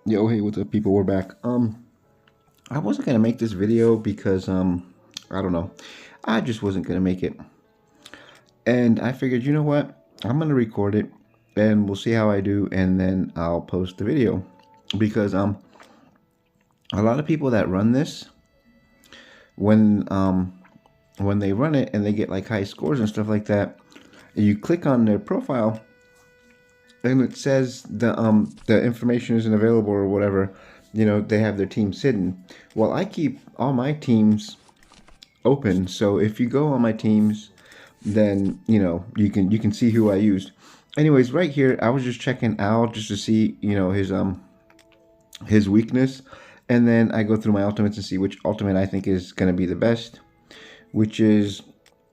Yo, hey, what's up, people? We're back. I wasn't gonna make this video because I don't know, I just wasn't gonna make it, and I figured, you know what, I'm gonna record it, and we'll see how I do, and then I'll post the video, because a lot of people that run this, when when they run it and they get like high scores and stuff like that, you click on their profile, and it says the information isn't available or whatever. You know, they have their teams hidden. Well, I keep all my teams open, so if you go on my teams, then you can see who I used. Anyways, right here, I was just checking Al just to see his weakness, and then I go through my ultimates and see which ultimate I think is gonna be the best, which is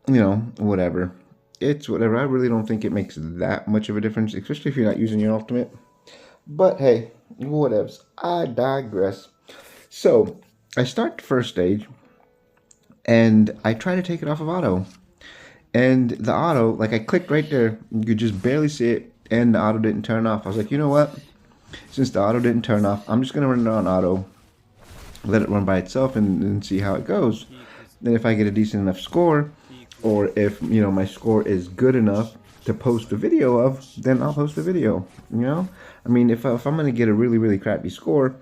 whatever. It's whatever. I really don't think it makes that much of a difference, especially if you're not using your ultimate. But hey, whatevs. I digress. So I start the first stage and I try to take it off of auto. And the auto, like I clicked right there, you could just barely see it, and the auto didn't turn off. I was like, you know what? Since the auto didn't turn off, I'm just gonna run it on auto, let it run by itself, and see how it goes. Then if I get a decent enough score, or if my score is good enough to post a video of, then I'll post a video. I mean, if I'm gonna get a really crappy score,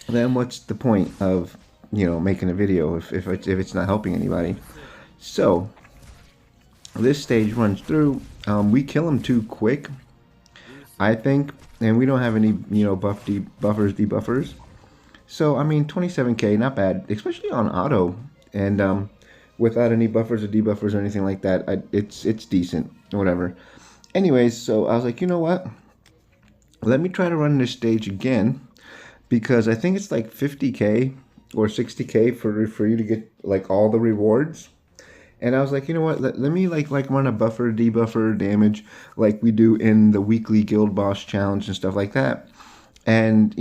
then what's the point of making a video if it's not helping anybody? So this stage runs through. We kill him too quick, I think, and we don't have any buffers, debuffers. So I mean, 27k, not bad, especially on auto, and without any buffers or debuffers or anything like that. It's decent, whatever. Anyways, so I was like, you know what? Let me try to run this stage again, because I think it's like 50k or 60k for you to get like all the rewards. And I was like, you know what? Let me like run a buffer, debuffer, damage like we do in the weekly guild boss challenge and stuff like that. And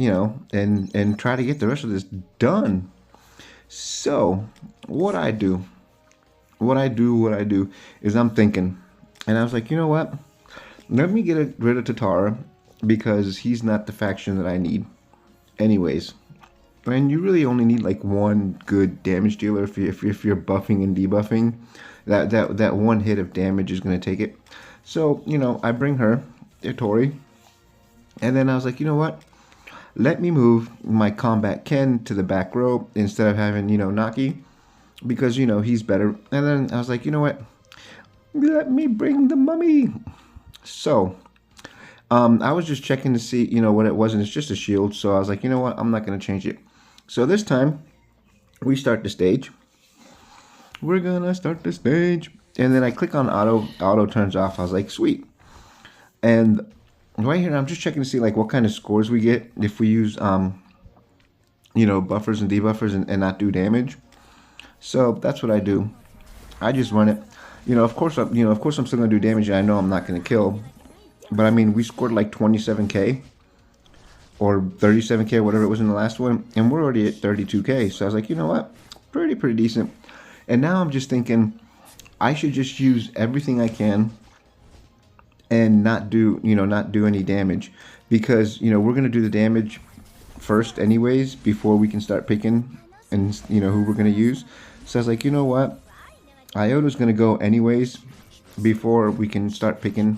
and try to get the rest of this done. So what I do is I'm thinking, and I was like, you know what? Let me get rid of Tatara, because he's not the faction that I need. Anyways, and you really only need like one good damage dealer if you're buffing and debuffing. That one hit of damage is going to take it. So I bring her, Tori, and then I was like, you know what? Let me move my combat Ken to the back row instead of having Naki, because he's better. And then I was like, you know what? Let me bring the mummy. So I was just checking to see what it was, and it's just a shield. So I was like, you know what? I'm not going to change it. So this time we start the stage. We're gonna start the stage, and then I click on auto. Auto turns off. I was like, sweet. And right here, I'm just checking to see like what kind of scores we get if we use buffers and debuffers and not do damage. So that's what I do. I just run it. Of course, of course, I'm still gonna do damage, and I know I'm not gonna kill. But I mean, we scored like 27k or 37k, whatever it was in the last one, and we're already at 32k. So I was like, you know what, pretty decent. And now I'm just thinking, I should just use everything I can and not do any damage, because we're gonna do the damage first anyways before we can start picking and who we're gonna use. So I was like, you know what, Iota's gonna go anyways before we can start picking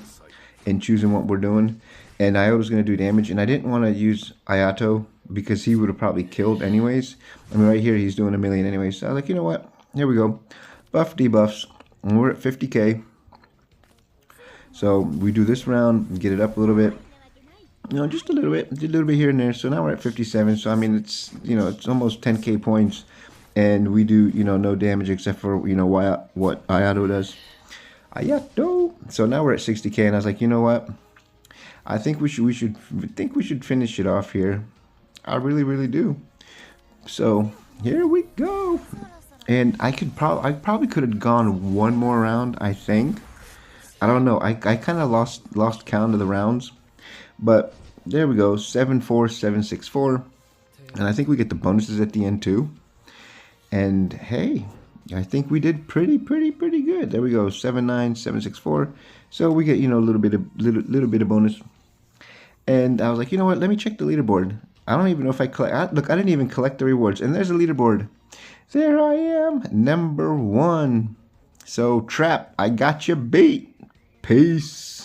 and choosing what we're doing, and Iota's gonna do damage, and I didn't want to use Ayato because he would have probably killed anyways. I mean, right here he's doing a million anyways. So I was like, you know what, here we go, buff debuffs, and we're at 50k. So we do this round, get it up a little bit, just a little bit here and there. So now we're at 57. So I mean, it's it's almost 10k points, and we do no damage except for what Ayato does. Ayato. So now we're at 60k, and I was like, you know what? I think we should finish it off here. I really do. So here we go. And I probably could have gone one more round, I think. I don't know. I kind of lost count of the rounds. But there we go. 7-4, 7-6-4. And I think we get the bonuses at the end too. And hey, I think we did pretty good. There we go. 7-9, 7-6-4. So we get a little bit of bonus. And I was like, you know what? Let me check the leaderboard. I don't even know if I collect. Look, I didn't even collect the rewards. And there's a leaderboard. There I am, number 1. So, Trap, I got you beat. Peace.